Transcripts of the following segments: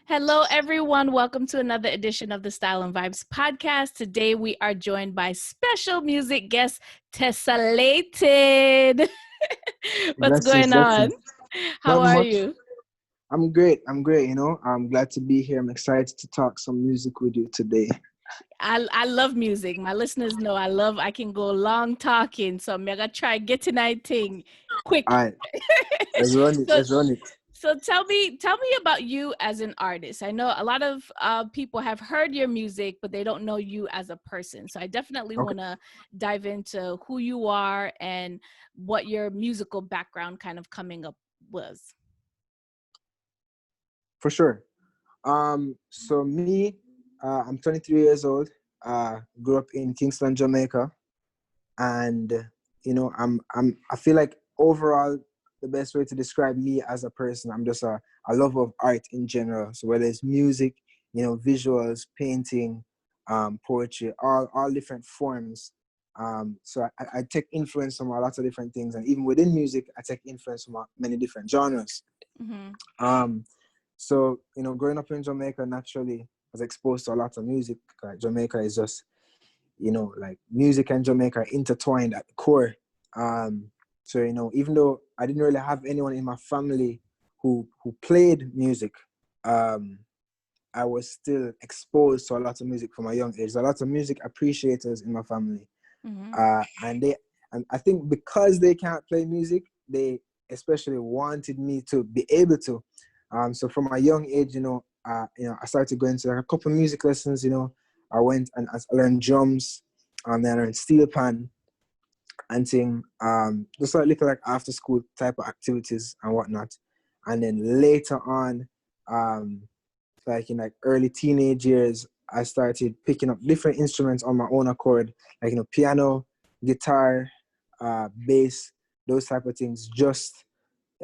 Hello, everyone. Welcome to another edition of the Style and Vibes podcast. Today, we are joined by special music guest, Tessellated. What's Blessings, going on? blessings. How Not are much. you? I'm great. I'm glad to be here. I'm excited to talk some music with you today. I love music. My listeners know I can go long talking. So I'm gonna try getting that thing quick. All right, let's run it. so Let's run it. So tell me about you as an artist. I know a lot of people have heard your music, but they don't know you as a person. So I definitely Okay, want to dive into who you are and what your musical background kind of coming up was. for sure. So me, I'm 23 years old. Grew up in Kingston, Jamaica, and I feel like overall the best way to describe me as a person, I'm just a lover of art in general. So whether it's music, visuals, painting, poetry, all different forms. So I take influence from a lot of different things, and even within music, I take influence from many different genres. Mm-hmm. Um, so growing up in Jamaica, naturally, I was exposed to a lot of music. Jamaica is just like music and Jamaica are intertwined at the core. So even though I didn't really have anyone in my family who played music, I was still exposed to a lot of music from a young age. There's a lot of music appreciators in my family, Mm-hmm. and I think because they can't play music, they especially wanted me to be able to. So from a young age, I started going to like a couple of music lessons. I went and I learned drums, and then I learned steel pan and thing. Just like little like after school type of activities and whatnot. And then later on, like in like early teenage years, I started picking up different instruments on my own accord, like piano, guitar, bass, those type of things, just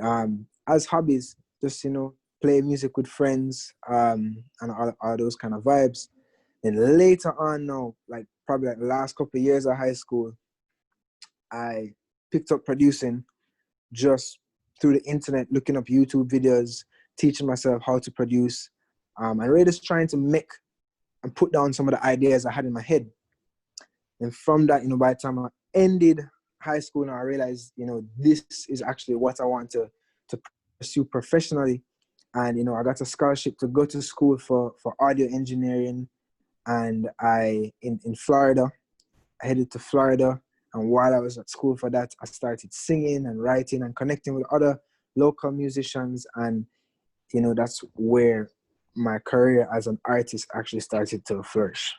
as hobbies, just play music with friends, and all those kind of vibes. And later on now, like probably like the last couple of years of high school, I picked up producing just through the internet, looking up YouTube videos, teaching myself how to produce, and really just trying to make and put down some of the ideas I had in my head. And from that, by the time I ended high school, now I realized, this is actually what I want to pursue professionally. And, I got a scholarship to go to school for audio engineering. And in Florida, I headed to Florida. And while I was at school for that, I started singing and writing and connecting with other local musicians. And, that's where my career as an artist actually started to flourish.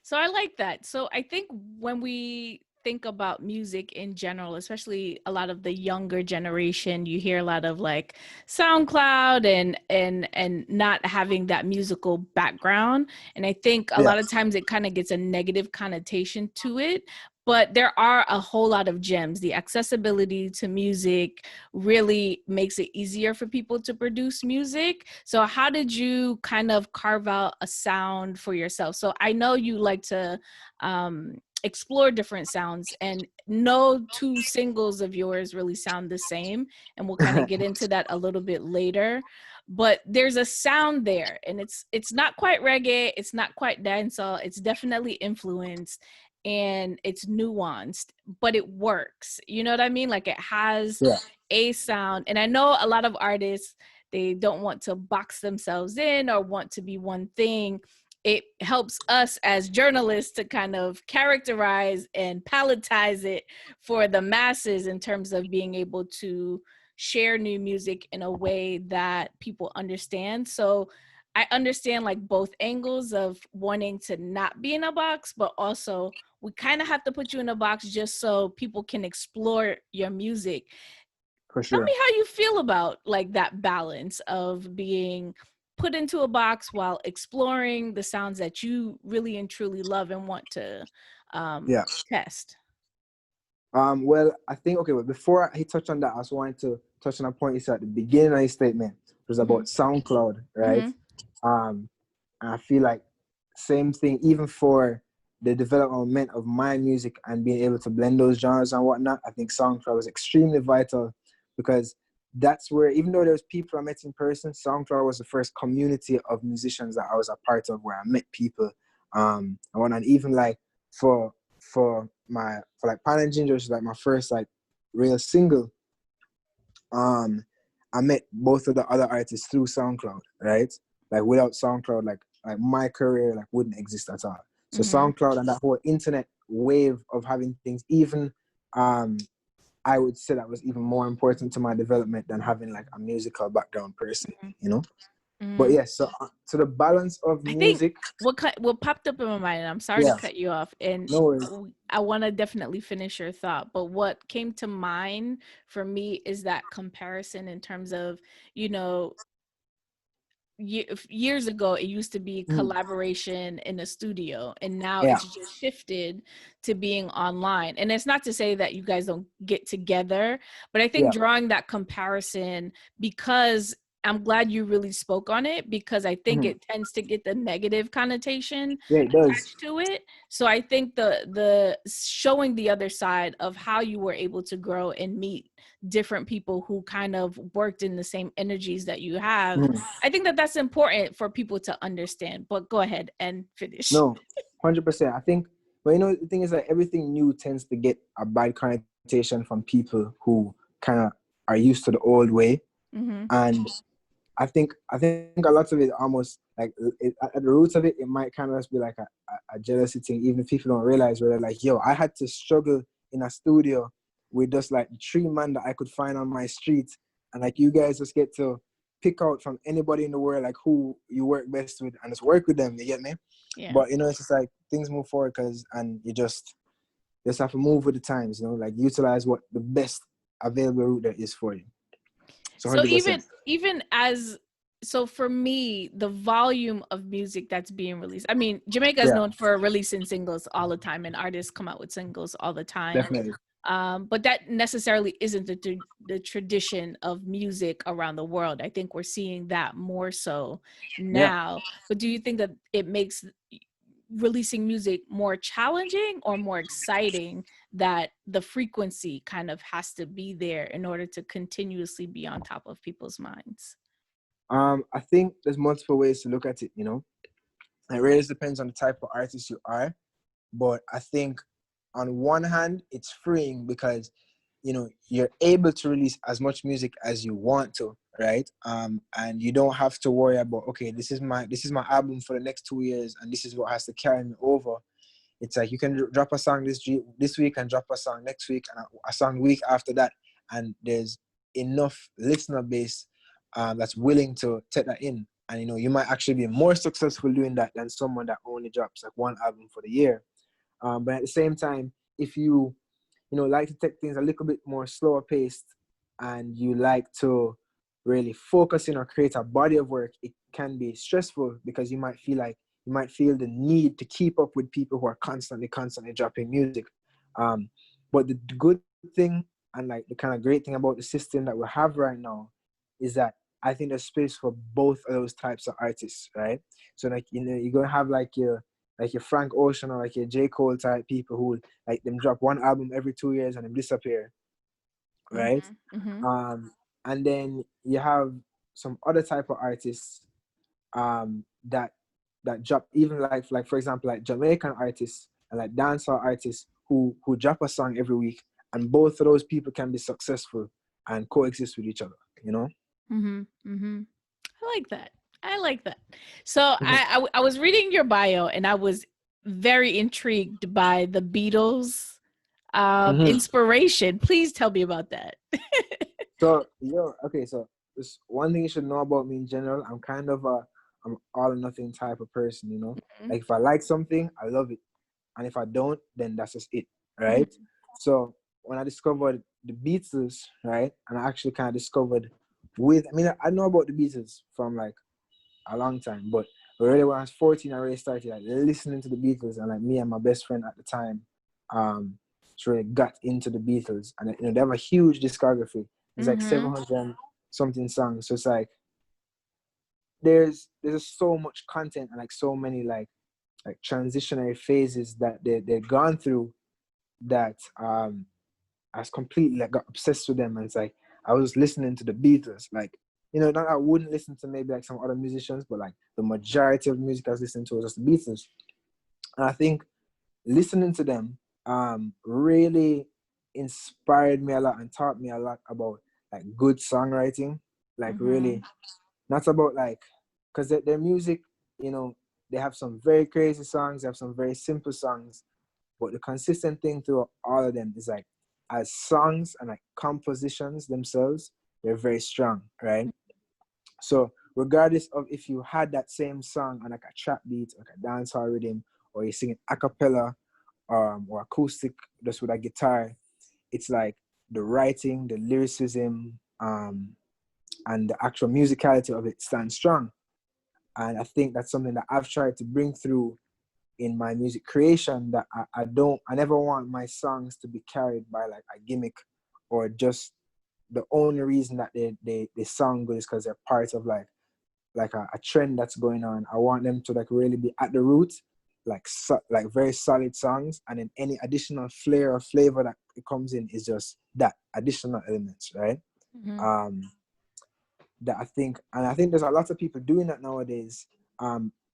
So I like that. So I think when we think about music in general, especially a lot of the younger generation, you hear a lot of like Soundcloud and not having that musical background. And I think a Yeah, lot of times it kind of gets a negative connotation to it. But there are a whole lot of gems. The accessibility to music really makes it easier for people to produce music. So how did you kind of carve out a sound for yourself? So I know you like to explore different sounds, and no two singles of yours really sound the same. And we'll kind of get into that a little bit later. But there's a sound there, and it's not quite reggae, it's not quite dancehall, it's definitely influenced and it's nuanced, but it works. You know what I mean? Like it has yeah, a sound. And I know a lot of artists, they don't want to box themselves in or want to be one thing. It helps us as journalists to kind of characterize and palletize it for the masses in terms of being able to share new music in a way that people understand. So I understand like both angles of wanting to not be in a box, but also we kind of have to put you in a box just so people can explore your music. for Tell me sure. how you feel about like that balance of being put into a box while exploring the sounds that you really and truly love and want to Yeah. test. Well, I think, okay, but before he touched on that, I just wanted to touch on a point you said at the beginning of his statement, which was Mm-hmm. about SoundCloud, right? Mm-hmm. Um, and I feel like same thing, even for the development of my music and being able to blend those genres and whatnot, I think SoundCloud was extremely vital because that's where, even though there's people I met in person, SoundCloud was the first community of musicians that I was a part of, where I met people. And even like for like Pan and Ginger, which is like my first like real single, I met both of the other artists through SoundCloud, right? Like without SoundCloud, like my career like wouldn't exist at all. So SoundCloud and that whole internet wave of having things, even I would say that was even more important to my development than having like a musical background per se, you know? But yeah, so the balance of music. I think what popped up in my mind, and I'm sorry to cut you off, and no worries. I want to definitely finish your thought, but what came to mind for me is that comparison in terms of, you know, years ago it used to be collaboration in a studio, and now it's just shifted to being online. And it's not to say that you guys don't get together, but I think drawing that comparison, because I'm glad you really spoke on it, because I think it tends to get the negative connotation attached to it. So I think the showing the other side of how you were able to grow and meet different people who kind of worked in the same energies that you have, I think that that's important for people to understand. But go ahead and finish. No, 100%. I think, but you know, the thing is that everything new tends to get a bad connotation from people who kind of are used to the old way. And I think a lot of it almost like at the roots of it, it might kind of just be like a jealousy thing, even if people don't realize, where they're like, yo, I had to struggle in a studio with just like 3 men that I could find on my street, and like you guys just get to pick out from anybody in the world like who you work best with and just work with them. You get me? Yeah. But you know, it's just like things move forward, and you just have to move with the times. You know, like utilize what the best available route there is for you. So even as, so for me, the volume of music that's being released, I mean, Jamaica is known for releasing singles all the time, and artists come out with singles all the time. Definitely. But that necessarily isn't the tradition of music around the world. I think we're seeing that more so now. But do you think that it makes releasing music more challenging or more exciting, that the frequency kind of has to be there in order to continuously be on top of people's minds? I think there's multiple ways to look at it, you know. It really depends on the type of artist you are. But I think on one hand, it's freeing because, you know, you're able to release as much music as you want to, right? And you don't have to worry about, okay, this is my album for the next 2 years, and this is what has to carry me over. It's like you can drop a song this week and drop a song next week and a song week after that, and there's enough listener base that's willing to take that in. And you know, you might actually be more successful doing that than someone that only drops like one album for the year. But at the same time, if you like to take things a little bit more slower paced, and you like to really focus in or create a body of work, it can be stressful because you might feel the need to keep up with people who are constantly dropping music. But the good thing, and like the kind of great thing about the system that we have right now, is that I think there's space for both of those types of artists, right? So like, you know, you're gonna have like your Frank Ocean or like your J. Cole type people who like them drop one album every 2 years and then disappear, right? And then you have some other type of artists that drop, even like for example, like Jamaican artists and like dancehall artists who drop a song every week, and both of those people can be successful and coexist with each other, you know? I like that. So I was reading your bio, and I was very intrigued by the Beatles inspiration. Please tell me about that. So this one thing you should know about me in general, I'm kind of I'm all or nothing type of person, you know? Like if I like something, I love it. And if I don't, then that's just it, right? So when I discovered the Beatles, right, and I actually kind of discovered I know about the Beatles from like a long time, but really when I was 14, I really started like listening to the Beatles, and like me and my best friend at the time, really got into the Beatles, and you know, they have a huge discography. It's like 700 something songs. So it's like there's just so much content and like so many like transitionary phases that they've gone through that I was completely like got obsessed with them. And it's like I was listening to the Beatles. Like, you know, not I wouldn't listen to maybe like some other musicians, but like the majority of the music I was listening to was just the Beatles. And I think listening to them really inspired me a lot and taught me a lot about like good songwriting. Like really, not about like, because their music, you know, they have some very crazy songs, they have some very simple songs, but the consistent thing through all of them is like, as songs and like compositions themselves, they're very strong, right? So regardless of if you had that same song on like a trap beat, like a dancehall rhythm, or you sing it a cappella, or acoustic just with a guitar, it's like the writing, the lyricism, and the actual musicality of it stands strong. And I think that's something that I've tried to bring through in my music creation, that I never want my songs to be carried by like a gimmick, or just the only reason that they sound good is because they're part of like a trend that's going on. I want them to like really be at the root, like like very solid songs, and then any additional flair or flavor that it comes in is just that additional elements, right? That I think there's a lot of people doing that nowadays.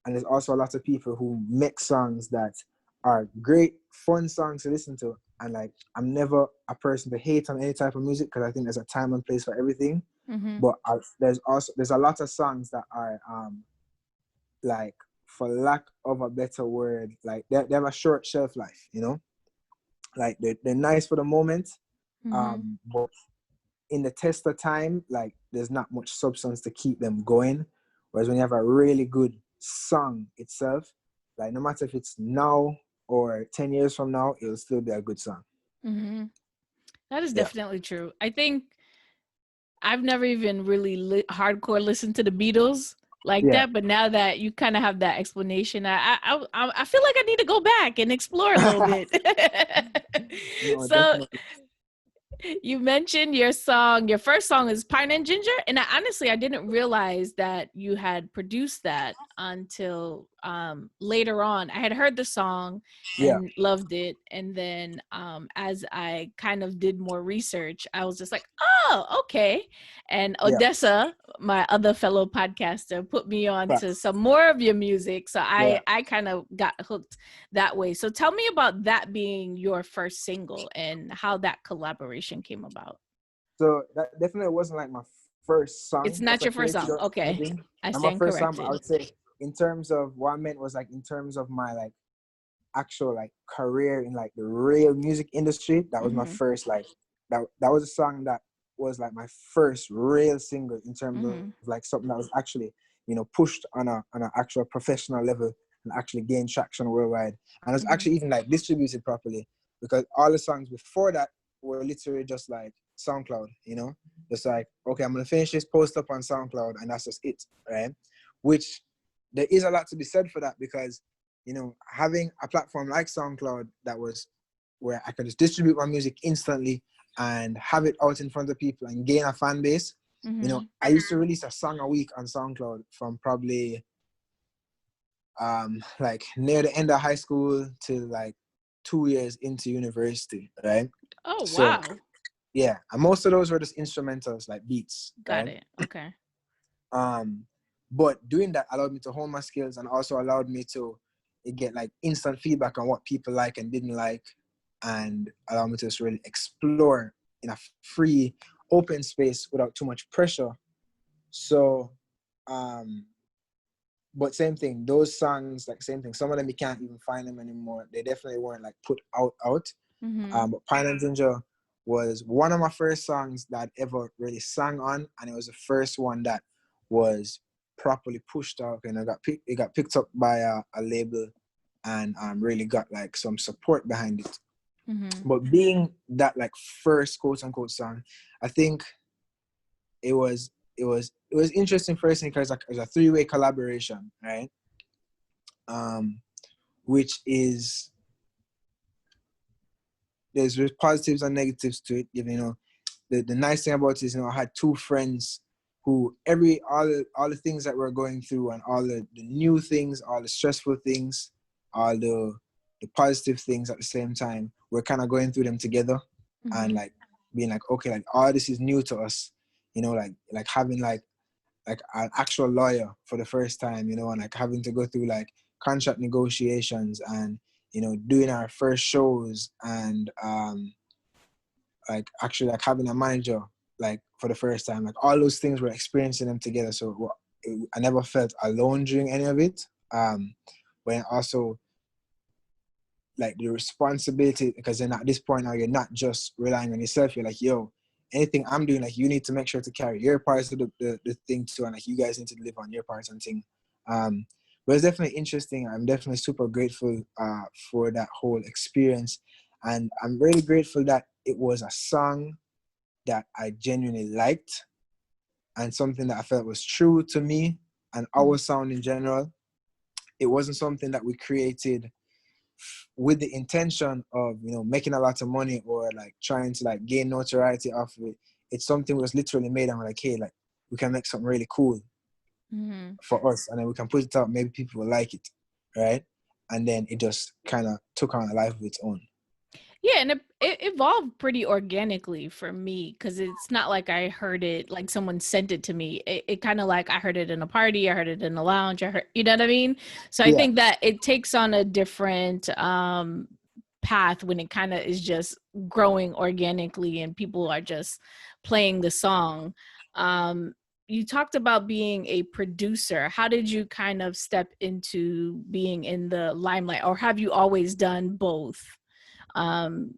And there's also a lot of people who make songs that are great, fun songs to listen to. And like, I'm never a person to hate on any type of music, because I think there's a time and place for everything. But there's a lot of songs that are like, for lack of a better word, like they have a short shelf life, you know? Like they're nice for the moment, but in the test of time, like there's not much substance to keep them going. Whereas when you have a really good song itself, like no matter if it's now or 10 years from now, it'll still be a good song. That is definitely true. I think I've never even really hardcore listened to the Beatles like that, but now that you kind of have that explanation, I feel like I need to go back and explore a little bit. No, So definitely. you mentioned your first song is Pine and Ginger, and I didn't realize that you had produced that until later on. I had heard the song and loved it, and then as I kind of did more research, I was just like, oh, okay. And Odessa, my other fellow podcaster, put me on to some more of your music, so I kind of got hooked that way. So tell me about that being your first single and how that collaboration came about. So that definitely wasn't like my first song. It's not your first song. Okay. I stand my first corrected. song, I would say, in terms of what I meant was like, in terms of my like actual like career in like the real music industry, that was my first like, that was a song that was like my first real single in terms of like something that was actually, you know, pushed on an actual professional level and actually gained traction worldwide. And it was actually even like distributed properly, because all the songs before that were literally just like Soundcloud, you know, just like, okay, I'm gonna finish this, post up on Soundcloud, and that's just it, right? Which there is a lot to be said for that, because, you know, having a platform like SoundCloud that was where I could just distribute my music instantly and have it out in front of people and gain a fan base. You know, I used to release a song a week on SoundCloud from probably like near the end of high school to like 2 years into university, right? Oh, So, wow. yeah, and most of those were just instrumentals, like beats. Got it. Okay. But doing that allowed me to hone my skills, and also allowed me to get like instant feedback on what people like and didn't like, and allow me to just really explore in a free, open space without too much pressure. So, but same thing, those songs, like same thing, some of them you can't even find them anymore. They definitely weren't like put out. But Pine and Ginger was one of my first songs that I ever really sang on, and it was the first one that was properly pushed out, and it got picked up by a label, and really got like some support behind it. But being that like first quote unquote song, I think it was interesting first because like, it was a 3-way collaboration, right? Which is, there's positives and negatives to it. You know, the nice thing about it is, you know, I had 2 friends who all the things that we're going through, and all the new things, all the stressful things, all the positive things at the same time, we're kind of going through them together. And like being like, okay, like all this is new to us, you know, like having like an actual lawyer for the first time, you know, and like having to go through like contract negotiations and, you know, doing our first shows and like actually like having a manager like for the first time, like all those things, we're experiencing them together. So I never felt alone during any of it. But also like the responsibility, because then at this point now you're not just relying on yourself. You're like, yo, anything I'm doing, like you need to make sure to carry your parts of the thing too, and like you guys need to deliver on your parts and thing. But it's definitely interesting. I'm definitely super grateful for that whole experience, and I'm really grateful that it was a song that I genuinely liked and something that I felt was true to me and our sound in general. It wasn't something that we created with the intention of, you know, making a lot of money or like trying to like gain notoriety off of it. It's something was literally made and we're like, hey, like we can make something really cool for us, and then we can put it out, maybe people will like it, right? And then it just kind of took on a life of its own. Yeah, and it evolved pretty organically for me, because it's not like I heard it, like someone sent it to me. It kind of like I heard it in a party, I heard it in a lounge, I heard, you know what I mean? So I think that it takes on a different path when it kind of is just growing organically and people are just playing the song. You talked about being a producer. How did you kind of step into being in the limelight, or have you always done both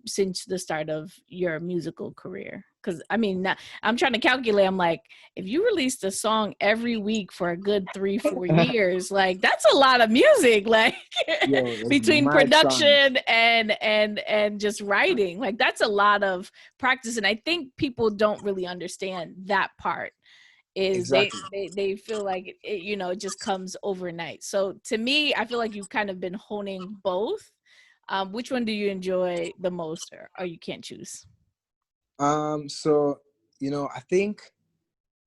since the start of your musical career? Because I mean, I'm trying to calculate. I'm like, if you released a song every week for a good 3-4 years, like that's a lot of music, like between production and just writing, like that's a lot of practice. And I think people don't really understand that part. Is they feel like it, you know, it just comes overnight. So to me, I feel like you've kind of been honing both. Which one do you enjoy the most, or you can't choose? So, you know, I think,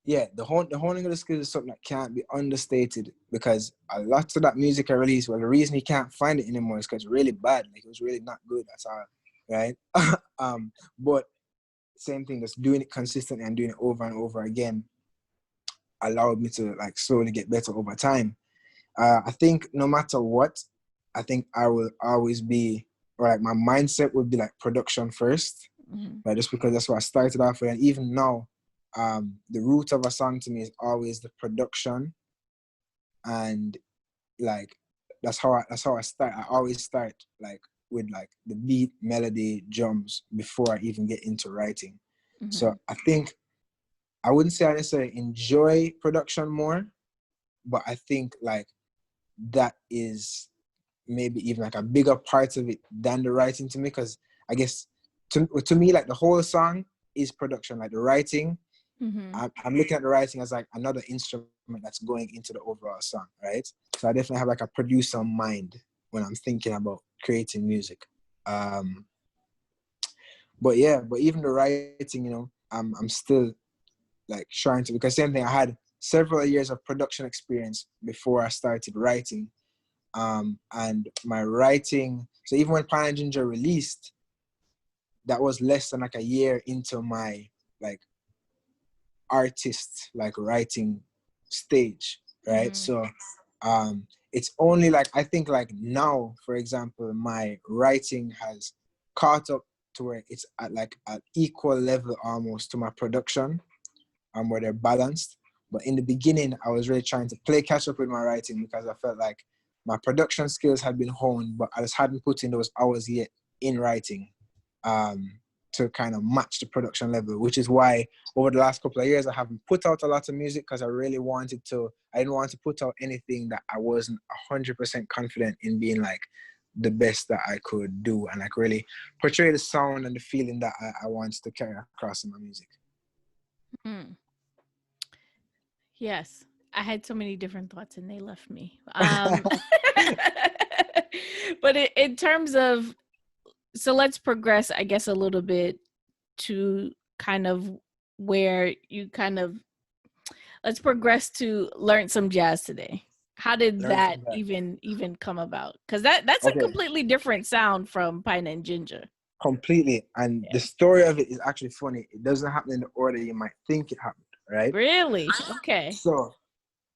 the honing of the skills is something that can't be understated, because a lot of that music I released, well, the reason you can't find it anymore is because it's really bad. Like it was really not good. That's all, right? But same thing, just doing it consistently and doing it over and over again allowed me to like slowly get better over time. I think no matter what, I think I will always be, or like my mindset would be like production first, right? Just because that's what I started off with. And even now, the root of a song to me is always the production. And like, that's how I start. I always start like with like the beat, melody, drums before I even get into writing. So I think I wouldn't say I necessarily enjoy production more, but I think like that is maybe even like a bigger part of it than the writing to me, because I guess to me, like the whole song is production. Like the writing, I'm looking at the writing as like another instrument that's going into the overall song, right? So I definitely have like a producer mind when I'm thinking about creating music. But even the writing, you know, I'm still like trying to, because same thing, I had several years of production experience before I started writing. And my writing, so even when Pine and Ginger released, that was less than like a year into my like artist like writing stage, right? So it's only like, I think like now, for example, my writing has caught up to where it's at like an equal level almost to my production, where they're balanced. But in the beginning, I was really trying to play catch up with my writing, because I felt like my production skills had been honed, but I just hadn't put in those hours yet in writing to kind of match the production level, which is why over the last couple of years, I haven't put out a lot of music, because I didn't want to put out anything that I wasn't 100% confident in being like the best that I could do, and like really portray the sound and the feeling that I wanted to carry across in my music. Yes, I had so many different thoughts and they left me. But in terms of, so let's progress, I guess, a little bit to kind of where you kind of, let's progress to learn some jazz today. How did that even come about? Because that's a completely different sound from Pine and Ginger. completely. And the Yeah. story of it is actually funny. It doesn't happen in the order you might think it happened, right? Really? Okay. So,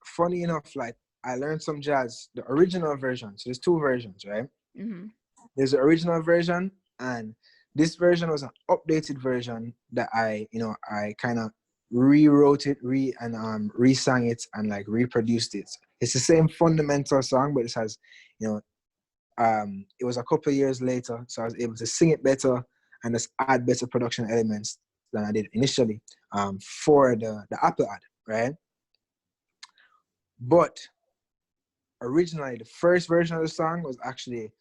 funny enough, like I learned some jazz, the original version. So there's two versions, right? Mm-hmm. There's the original version, and this version was an updated version that I kind of rewrote it, re-sang it, and like reproduced it. It's the same fundamental song, but it has, you know, it was a couple of years later, so I was able to sing it better and just add better production elements than I did initially, for the Apple ad, right? But originally, the first version of the song was actually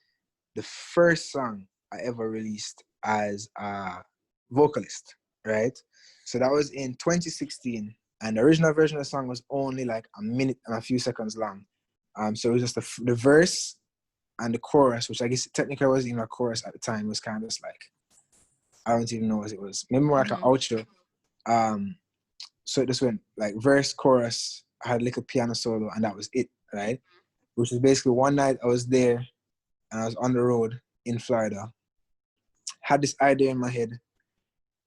the first song I ever released as a vocalist, right? So that was in 2016, and the original version of the song was only like a minute and a few seconds long. So it was just the verse and the chorus, which I guess technically wasn't even a chorus at the time. It was kind of just like, I don't even know what it was. Maybe more like an Mm-hmm. outro. So it just went like verse, chorus, I had a little piano solo, and that was it, right? Which is basically one night I was there and I was on the road in Florida, had this idea in my head,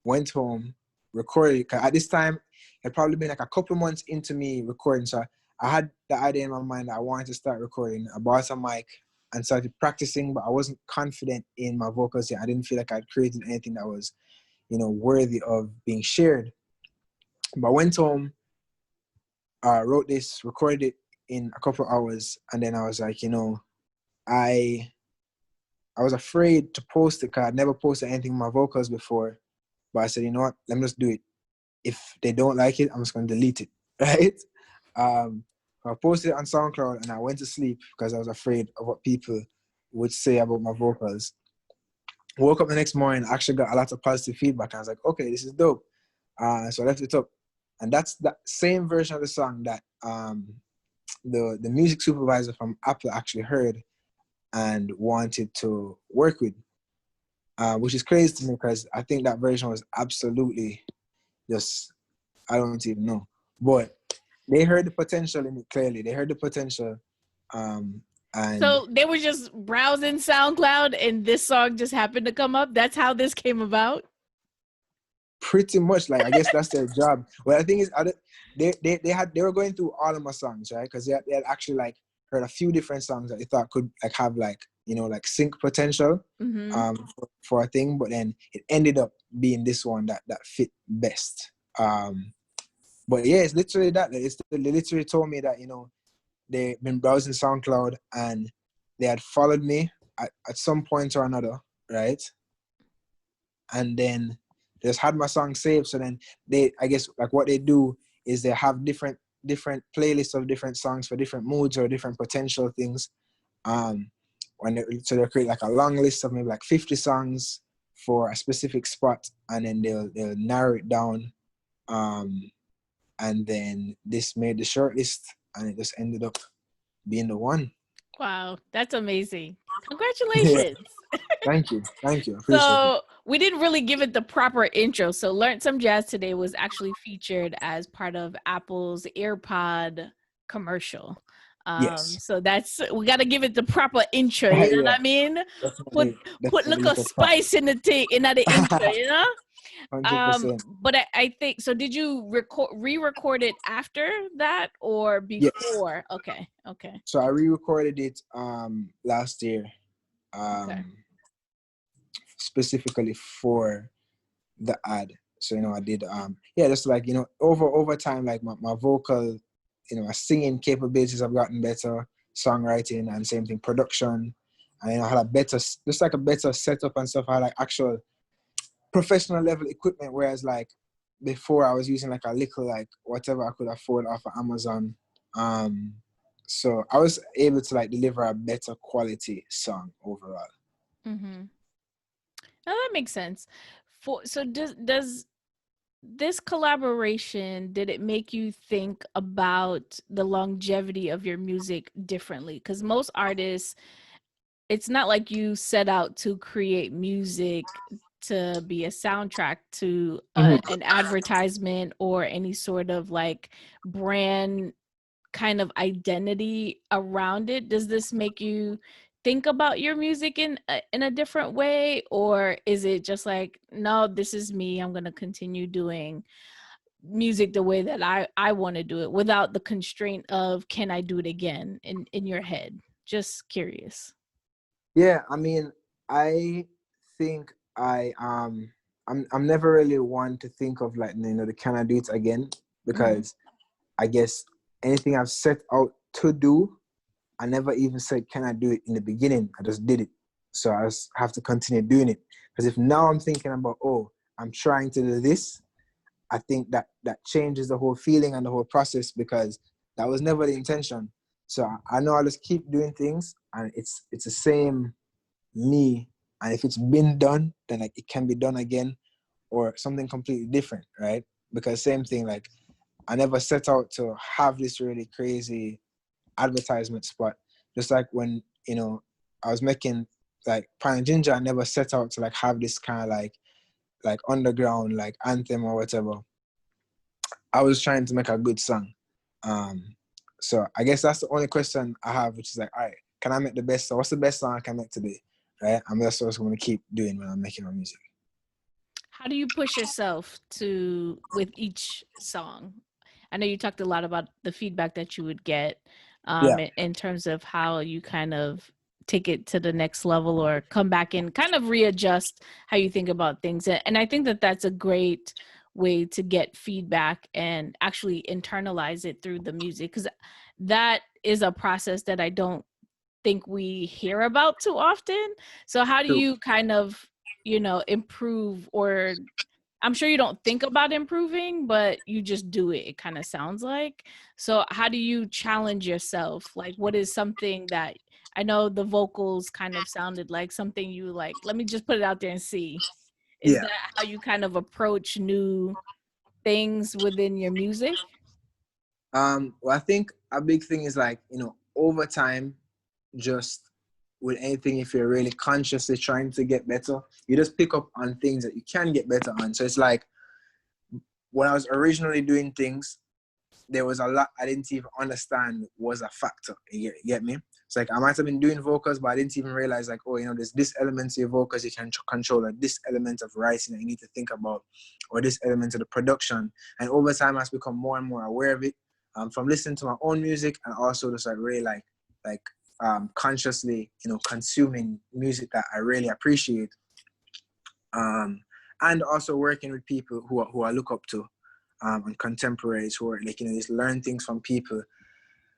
went home, recorded. 'Cause at this time, it probably been like a couple months into me recording. So I had the idea in my mind that I wanted to start recording. I bought a mic and started practicing, but I wasn't confident in my vocals yet. I didn't feel like I'd created anything that was, worthy of being shared. But I went home, wrote this, recorded it in a couple hours, and then I was like, I was afraid to post it because I'd never posted anything with my vocals before. But I said, you know what, let me just do it. If they don't like it, I'm just going to delete it, right? I posted it on SoundCloud and I went to sleep because I was afraid of what people would say about my vocals. Woke up the next morning, actually got a lot of positive feedback. I was like, okay, this is dope. So I left it up. And that's that same version of the song that the music supervisor from Apple actually heard and wanted to work with, which is crazy to me because I think that version was absolutely just, I don't even know. But they heard the potential in it clearly. They heard the potential. And So they were just browsing SoundCloud and this song just happened to come up. That's how this came about. pretty much, like, I guess that's their job. Well, the thing is, they were going through all of my songs, right? Because they had actually like heard a few different songs that they thought could like have like like sync potential, Mm-hmm. for a thing, but then it ended up being this one that fit best. But yeah, it's literally that. They literally told me that they've been browsing SoundCloud and they had followed me at some point or another, right? And then they just had my song saved. So then I guess like what they do is they have different playlists of different songs for different moods or different potential things. So they'll create like a long list of maybe like 50 songs for a specific spot, and then they'll narrow it down. And then this made the short list, and it just ended up being the one. Wow, that's amazing. Yeah, Congratulations. thank you. Appreciate it. So we didn't really give it the proper intro. So Learn Some Jazz today was actually featured as part of Apple's AirPod commercial. Yes. So we got to give it the proper intro. You know Yeah, what I mean? Put definitely little look at spice in the intro. You know. 100%. But I think so. Did you re-record it after that or Yes. before? Okay. So I re-recorded it last year, Okay. specifically for the ad. So I did just like over time, like my vocal, my singing capabilities have gotten better, songwriting, and same thing, production. And I had a better setup and stuff. I had like actual professional level equipment, whereas like before I was using like a little like whatever I could afford off of Amazon. So I was able to like deliver a better quality song overall. Mm-hmm. Now that makes sense. So does this collaboration, did it make you think about the longevity of your music differently? Because most artists, it's not like you set out to create music to be a soundtrack to an advertisement or any sort of like brand kind of identity around it. Does this make you think about your music in a different way, or is it just like, no, this is me, I'm going to continue doing music the way that I want to do it without the constraint of can I do it again in your head? Just curious. Yeah, I mean, I think I'm never really one to think of like, the can I do it again, because I guess anything I've set out to do, I never even said can I do it in the beginning. I just did it. So I just have to continue doing it. Because if now I'm thinking about, oh, I'm trying to do this, I think that changes the whole feeling and the whole process, because that was never the intention. So I know I'll just keep doing things, and it's the same me. And if it's been done, then like it can be done again, or something completely different, right? Because same thing, like I never set out to have this really crazy advertisement spot. Just like when, I was making like Pine and Ginger, I never set out to like have this kind of like underground like anthem or whatever. I was trying to make a good song. So I guess that's the only question I have, which is like, all right, can I make the best song? What's the best song I can make today? Right? And that's what I'm going to keep doing when I'm making my music. How do you push yourself with each song? I know you talked a lot about the feedback that you would get Yeah. in terms of how you kind of take it to the next level or come back and kind of readjust how you think about things. And I think that that's a great way to get feedback and actually internalize it through the music, because that is a process that I don't think we hear about too often. So how do True. you kind of, improve, or I'm sure you don't think about improving, but you just do it, it kind of sounds like. So how do you challenge yourself? Like, what is something that, I know the vocals kind of sounded like something you like, let me just put it out there and see. Is Yeah. that how you kind of approach new things within your music? Well, I think a big thing is like, over time, just with anything, if you're really consciously trying to get better, you just pick up on things that you can get better on. So it's like when I was originally doing things, there was a lot I didn't even understand was a factor. You get me? It's like I might have been doing vocals, but I didn't even realize like, oh, there's this element to your vocals you can control, or this element of writing that you need to think about, or this element of the production. And over time, I've become more and more aware of it, from listening to my own music, and also just like really like consciously, consuming music that I really appreciate, and also working with people who I look up to, and contemporaries who are like, just learn things from people.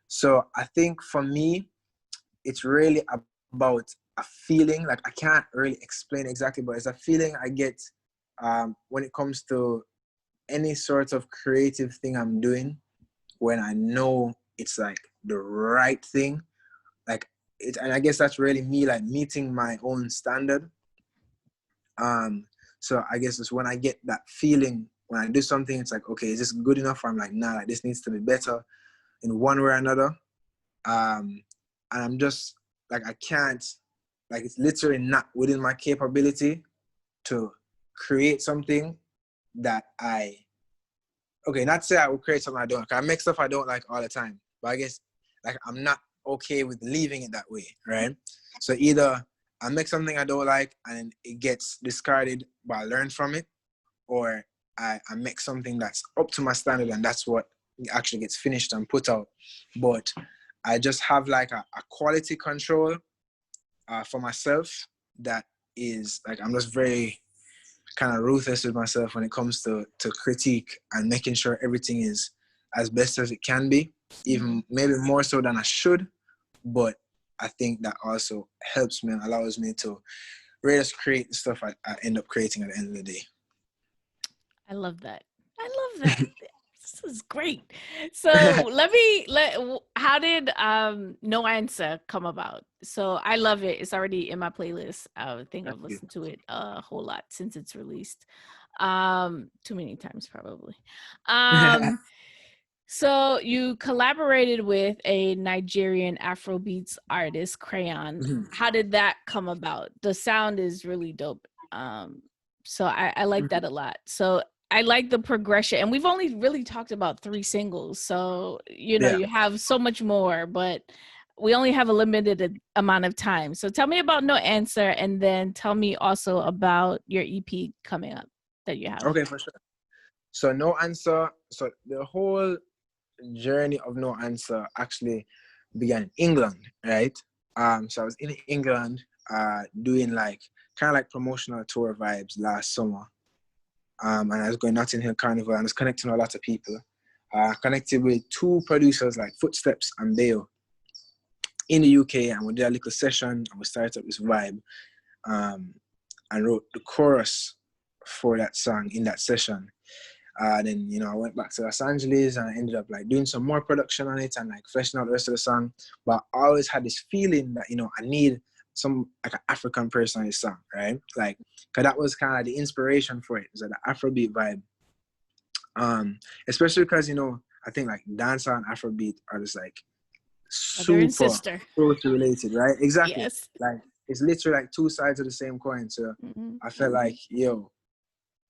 So I think for me, it's really about a feeling. Like I can't really explain exactly, but it's a feeling I get when it comes to any sort of creative thing I'm doing, when I know it's like the right thing. Like it, and I guess that's really me, like meeting my own standard. So I guess it's when I get that feeling when I do something, it's like, okay, is this good enough? Or I'm like, nah, like this needs to be better in one way or another. And I'm just like, I can't, like it's literally not within my capability to create something that not to say I will create something I don't like. I make stuff I don't like all the time, but I guess like I'm not okay with leaving it that way, right? So either I make something I don't like and it gets discarded, but I learn from it, or I make something that's up to my standard and that's what actually gets finished and put out. But I just have like a quality control for myself that is like, I'm just very kind of ruthless with myself when it comes to critique and making sure everything is as best as it can be, even maybe more so than I should. But I think that also helps me and allows me to really just create the stuff I end up creating at the end of the day. I love that. I love that. This is great. So how did No Ansa come about? So I love it. It's already in my playlist. I think I've listened to it a whole lot since it's released. Too many times probably. So you collaborated with a Nigerian Afrobeats artist, Crayon. How did that come about? The sound is really dope. So I like that a lot. So I like the progression, and we've only really talked about 3 singles. So, you have so much more, but we only have a limited amount of time. So tell me about No Answer, and then tell me also about your EP coming up that you have. Okay, for sure. So No Ansa. So the whole journey of No Ansa actually began in England, right? So I was in England, doing like kind of like promotional tour vibes last summer. And I was going Notting Hill Carnival, and I was connecting with a lot of people. Connected with two producers like Footsteps and Bayo in the UK, and we did a little session and we started up this vibe, and wrote the chorus for that song in that session. Then, you know, I went back to Los Angeles and I ended up like doing some more production on it and like fleshing out the rest of the song. But I always had this feeling that, you know, I need some like an African person on this song, right? Like, cause that was kind of like the inspiration for it. It was like the Afrobeat vibe. Especially because, you know, I think like dancehall and Afrobeat are just like super closely related, right? Exactly. Yes. Like it's literally like two sides of the same coin. So I felt like, yo,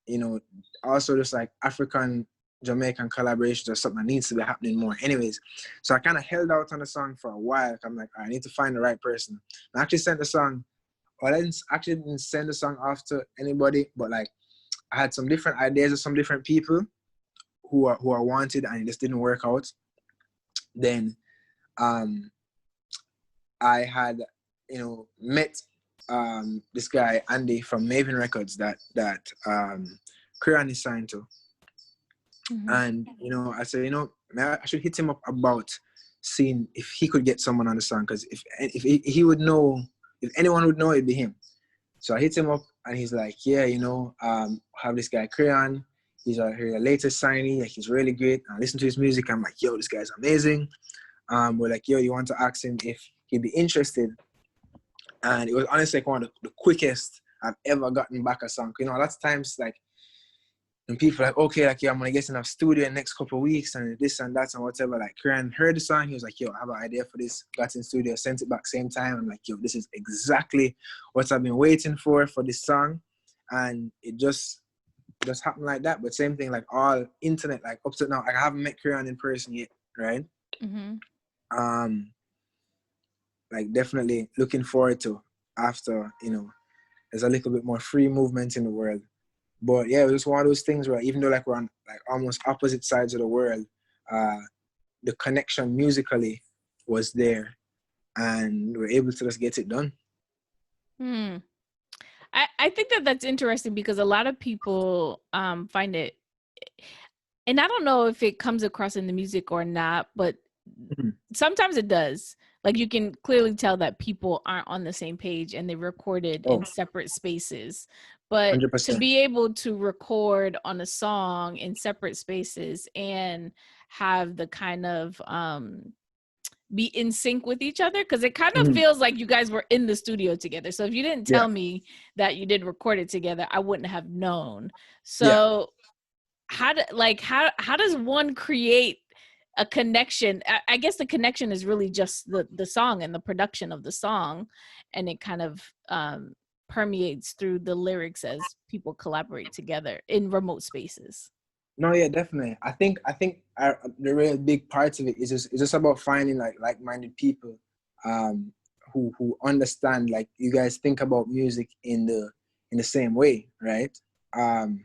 you know, also just like African Jamaican collaborations are something that needs to be happening more. Anyways, so I kind of held out on the song for a while. I'm like, I need to find the right person. I actually sent the song, or I didn't send the song off to anybody, but like I had some different ideas of some different people who are wanted, and it just didn't work out. Then I had, you know, met this guy Andy from Maven Records that Kiran is signed to, and you know, I said, you know, I should hit him up about seeing if he could get someone on the song, because if he would know, if anyone would know, it'd be him. So I hit him up and he's like, yeah, you know, I have this guy Kiran. He's our latest signee. Like, he's really great. I listen to his music. I'm like, yo, this guy's amazing. We're like, yo, you want to ask him if he'd be interested? And it was honestly like one of the quickest I've ever gotten back a song. You know, a lot of times, like, when people are like, okay, like, yeah, I'm going to get in a studio in the next couple of weeks and this and that and whatever. Like, Kiran heard the song. He was like, yo, I have an idea for this. Got in studio, sent it back same time. I'm like, yo, this is exactly what I've been waiting for this song. And it just happened like that. But same thing, like all internet, like up to now, like, I haven't met Kiran in person yet, right? Like, definitely looking forward to after, you know, there's a little bit more free movement in the world. But yeah, it was one of those things where even though like we're on like almost opposite sides of the world, the connection musically was there, and we're able to just get it done. I think that's interesting because a lot of people find it, and I don't know if it comes across in the music or not, but sometimes it does. Like, you can clearly tell that people aren't on the same page and they recorded in separate spaces. But 100%. to be able to record on a song in separate spaces and have the kind of be in sync with each other, because it kind of feels like you guys were in the studio together. So if you didn't tell me that you did record it together, I wouldn't have known. So how does one create a connection? I guess the connection is really just the song and the production of the song, and it kind of permeates through the lyrics as people collaborate together in remote spaces. No, yeah, definitely. I think the real big part of it is just about finding like-minded people who understand, like, you guys think about music in the same way, right? And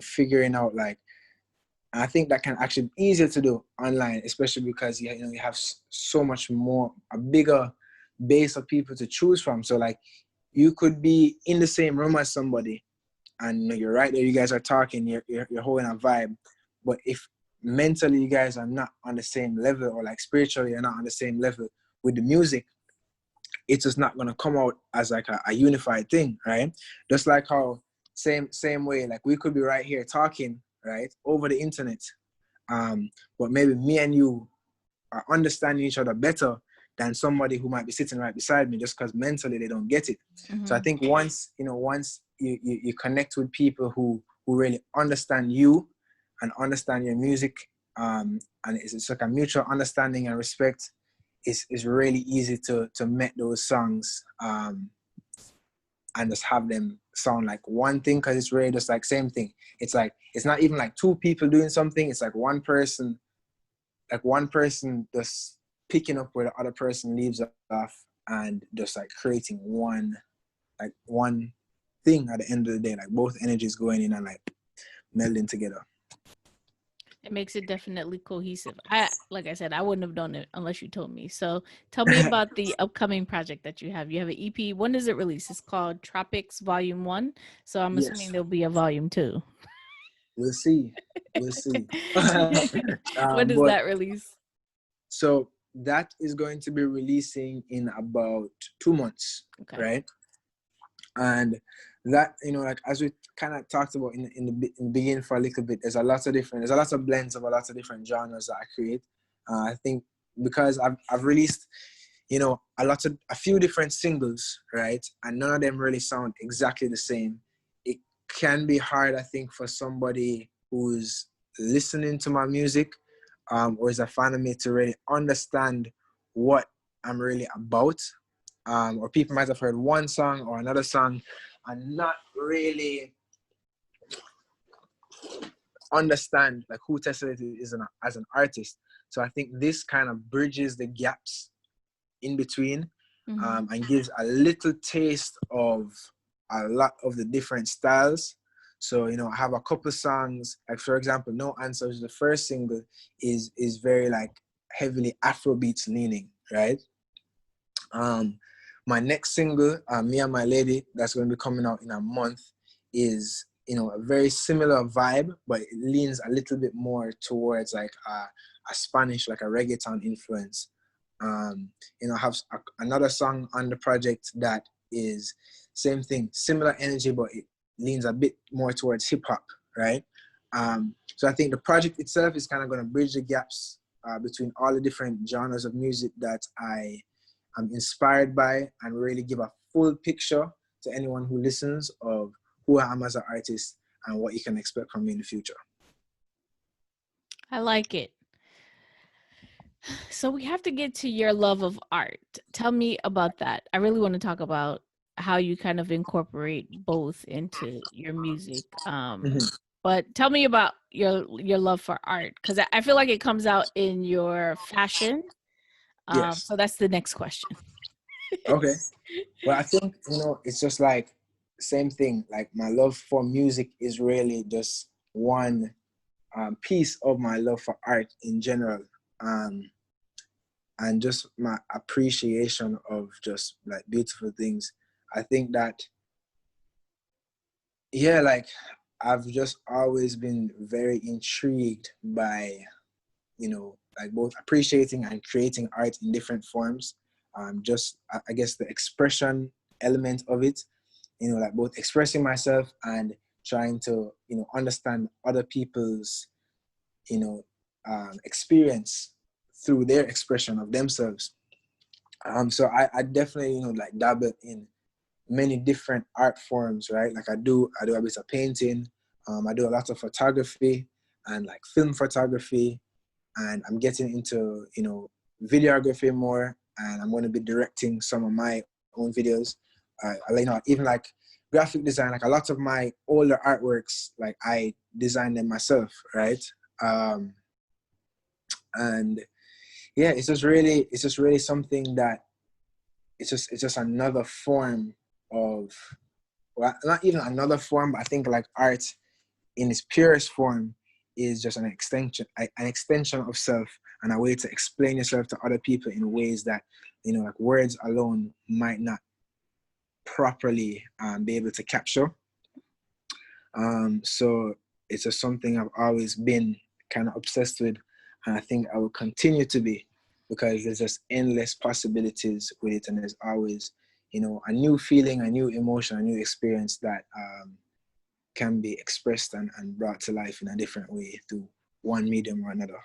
figuring out, like, I think that can actually be easier to do online, especially because you have so much more, a bigger base of people to choose from. So like, you could be in the same room as somebody, and you're right there, you guys are talking, you're holding a vibe. But if mentally you guys are not on the same level, or like spiritually you're not on the same level with the music, it's just not gonna come out as like a unified thing, right? Just like how same way, like, we could be right here talking, right, over the internet, but maybe me and you are understanding each other better than somebody who might be sitting right beside me, just because mentally they don't get it. So I think once you connect with people who really understand you and understand your music, and it's like a mutual understanding and respect, is really easy to make those songs and just have them sound like one thing, because it's really just like same thing. It's like, it's not even like two people doing something, it's like one person just picking up where the other person leaves off and just like creating one thing at the end of the day, like both energies going in and like melding together. It makes it definitely cohesive. Like I said, I wouldn't have done it unless you told me. So tell me about the upcoming project that you have. You have an EP. When does it release? It's called Tropics Volume 1. So I'm assuming Yes, there'll be a Volume 2. we'll see. We'll see. When does But that release? so that is going to be releasing in about 2 months, Okay. right? And that, like as we kind of talked about in the beginning for a little bit, there's a lot of blends of a lot of different genres that I create. I think because I've released, a few different singles, right? And none of them really sound exactly the same. It can be hard, I think, for somebody who's listening to my music, or is a fan of me to really understand what I'm really about. Or people might have heard one song or another song and not really understand like who Tessellated is as an artist. So I think this kind of bridges the gaps in between, and gives a little taste of a lot of the different styles. So, I have a couple songs, like for example, No Ansa, which is the first single, is very like heavily Afrobeats leaning, right? My next single, Me and My Lady, that's going to be coming out in a month, is a very similar vibe, but it leans a little bit more towards like a Spanish, like a reggaeton influence. I have another song on the project that is same thing, similar energy, but it leans a bit more towards hip hop, right? So I think the project itself is kind of going to bridge the gaps between all the different genres of music that I'm inspired by, and really give a full picture to anyone who listens of who I am as an artist and what you can expect from me in the future. I like it. So we have to get to your love of art. Tell me about that. I really want to talk about how you kind of incorporate both into your music. But tell me about your love for art, because I feel like it comes out in your fashion. Yes. So that's the next question. Okay. Well, I think, it's just like same thing. Like my love for music is really just one piece of my love for art in general. And just my appreciation of just like beautiful things. I think that, yeah, like I've just always been very intrigued by, like both appreciating and creating art in different forms. Just, I guess, the expression element of it, like both expressing myself and trying to, understand other people's, experience through their expression of themselves. So I definitely, like dabble in many different art forms, right? Like I do a bit of painting. I do a lot of photography and like film photography, and I'm getting into, videography more, and I'm going to be directing some of my own videos. Even like graphic design, like a lot of my older artworks, like I designed them myself, right? And yeah, it's just really something that it's just another form of, well, not even another form, but I think like art in its purest form is just an extension of self, and a way to explain yourself to other people in ways that, like words alone might not properly be able to capture. So it's just something I've always been kind of obsessed with, and I think I will continue to be, because there's just endless possibilities with it, and there's always, a new feeling, a new emotion, a new experience that can be expressed and brought to life in a different way through one medium or another.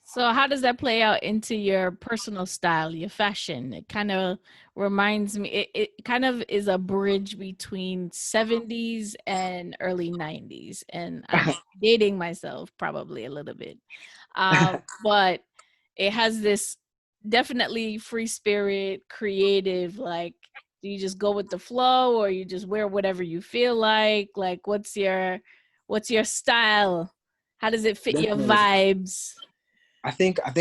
So how does that play out into your personal style, your fashion? It kind of reminds me, it kind of is a bridge between 70s and early 90s. And I'm dating myself probably a little bit. But it has this definitely free spirit, creative, like, do you just go with the flow, or you just wear whatever you feel like? Like, what's your style? How does it fit your Definitely. vibes? I think I've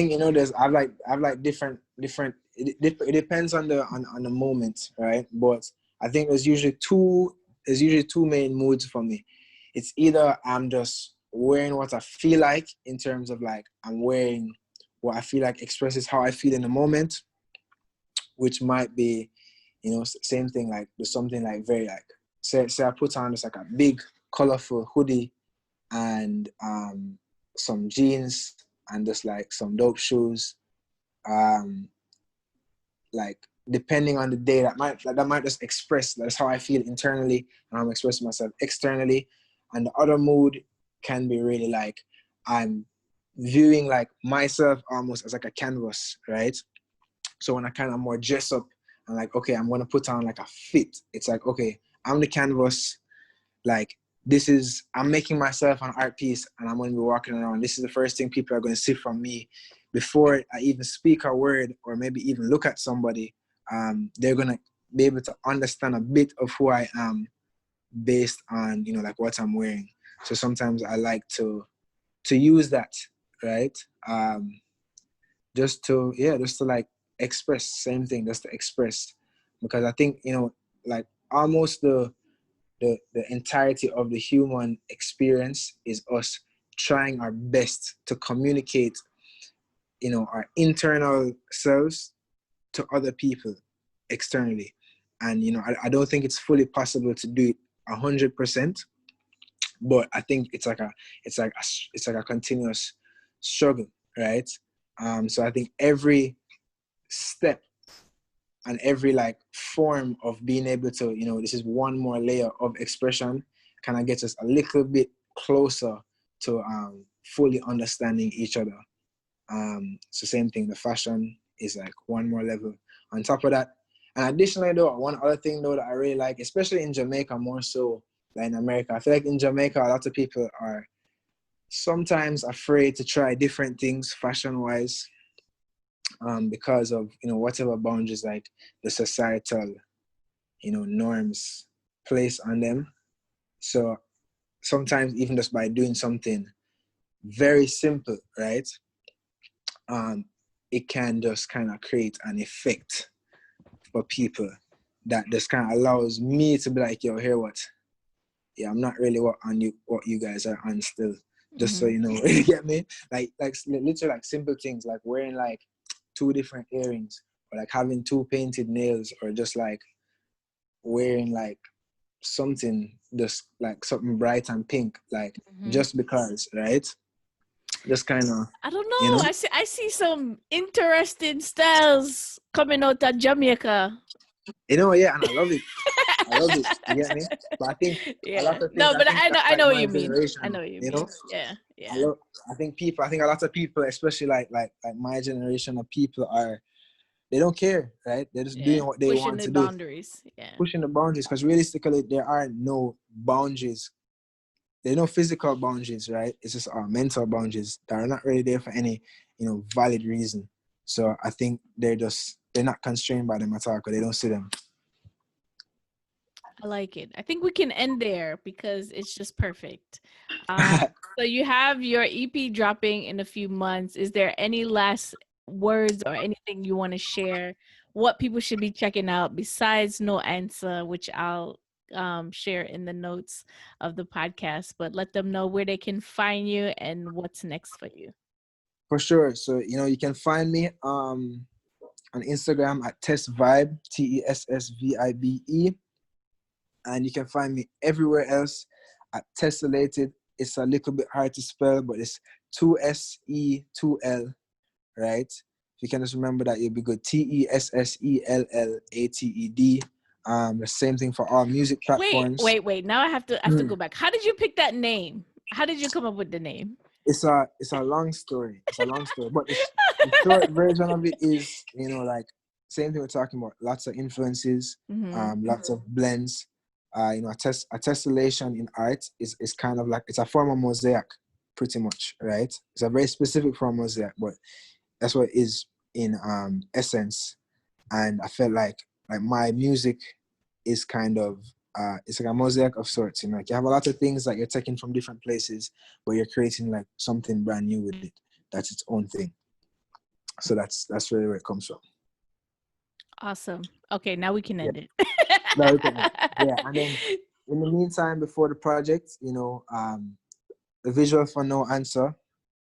like different it depends on the moment, right? But I think there's usually two main moods for me. It's either I'm just wearing what I feel like, in terms of like I'm wearing what I feel like expresses how I feel in the moment, which might be, same thing, like there's something like very like, say I put on just like a big colorful hoodie and some jeans and just like some dope shoes. Like depending on the day, that might just express that's how I feel internally, and I'm expressing myself externally. And the other mood can be really like I'm viewing like myself almost as like a canvas, right? So when I kind of more dress up and like, okay, I'm gonna put on like a fit. It's like, okay, I'm the canvas. Like I'm making myself an art piece, and I'm gonna be walking around. This is the first thing people are gonna see from me before I even speak a word or maybe even look at somebody. They're gonna be able to understand a bit of who I am based on, like what I'm wearing. So sometimes I like to use that, right? Just to like express, same thing, just to express, because I think, like almost the entirety of the human experience is us trying our best to communicate, our internal selves to other people externally. And, I don't think it's fully possible to do it 100%, but I think it's like a continuous struggle, right? So I think every step and every like form of being able to, this is one more layer of expression, kind of gets us a little bit closer to fully understanding each other. So same thing, the fashion is like one more level on top of that. And additionally though, one other thing though that I really like, especially in Jamaica more so than in America, I feel like in Jamaica a lot of people are sometimes afraid to try different things fashion wise, because of, whatever boundaries like the societal, norms place on them. So sometimes even just by doing something very simple, right, it can just kind of create an effect for people that just kind of allows me to be like, yo, hear what? Yeah, I'm not really what you guys are on still. Just so you know, you get me? Like literally like simple things like wearing like 2 different earrings, or like having 2 painted nails, or just like wearing like something, just like something bright and pink, like just because, right? Just kind of, I don't know. I see some interesting styles coming out of Jamaica. Yeah, and I love it. I love it. You get me? But I think a lot of things. No, but I know. That's I like know what my you mean. generation. I know what you mean. Yeah. I think a lot of people, especially like my generation of people, they don't care, right? They're just doing what they want to do. Boundaries. Yeah. Pushing the boundaries, because realistically, there are no boundaries. There are no physical boundaries, right? It's just our mental boundaries that are not really there for any, valid reason. So I think they're not constrained by them at all, because they don't see them. I like it. I think we can end there because it's just perfect. So you have your EP dropping in a few months. Is there any last words or anything you want to share? What people should be checking out besides No Ansa, which I'll share in the notes of the podcast, but let them know where they can find you and what's next for you. For sure. So, you can find me on Instagram at TessVibe, TessVibe. And you can find me everywhere else at Tessellated. It's a little bit hard to spell, but it's 2SE, 2L, right? If you can just remember that, you'll be good. TESSELLATED. The same thing for all music platforms. Wait. Now I have to go back. How did you pick that name? How did you come up with the name? It's a long story. But the short version of it is, like same thing we're talking about. Lots of influences, lots of blends. A tessellation in art is kind of like, it's a form of mosaic, pretty much, right? It's a very specific form of mosaic, but that's what it is in essence. And I felt like my music is kind of it's like a mosaic of sorts. Like you have a lot of things that you're taking from different places, but you're creating like something brand new with it that's its own thing. So that's really where it comes from. Awesome. Okay, now we can end it. No, we can. Yeah, and then in the meantime, before the project, the visual for No Ansa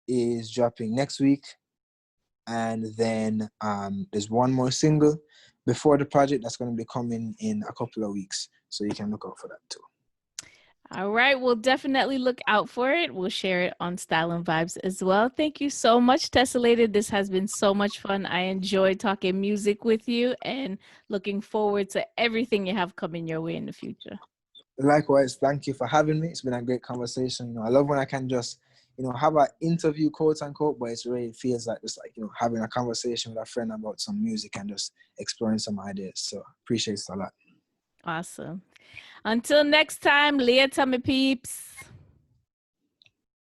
is dropping next week, and then there's one more single before the project that's going to be coming in a couple of weeks, so you can look out for that too. All right, we'll definitely look out for it. We'll share it on Style and Vibes as well. Thank you so much, Tessellated. This has been so much fun. I enjoyed talking music with you and looking forward to everything you have coming your way in the future. Likewise, thank you for having me. It's been a great conversation. I love when I can just, have an interview, quote unquote, but it really feels like just like, having a conversation with a friend about some music and just exploring some ideas. So appreciate it a lot. Awesome. Until next time, later, my peeps.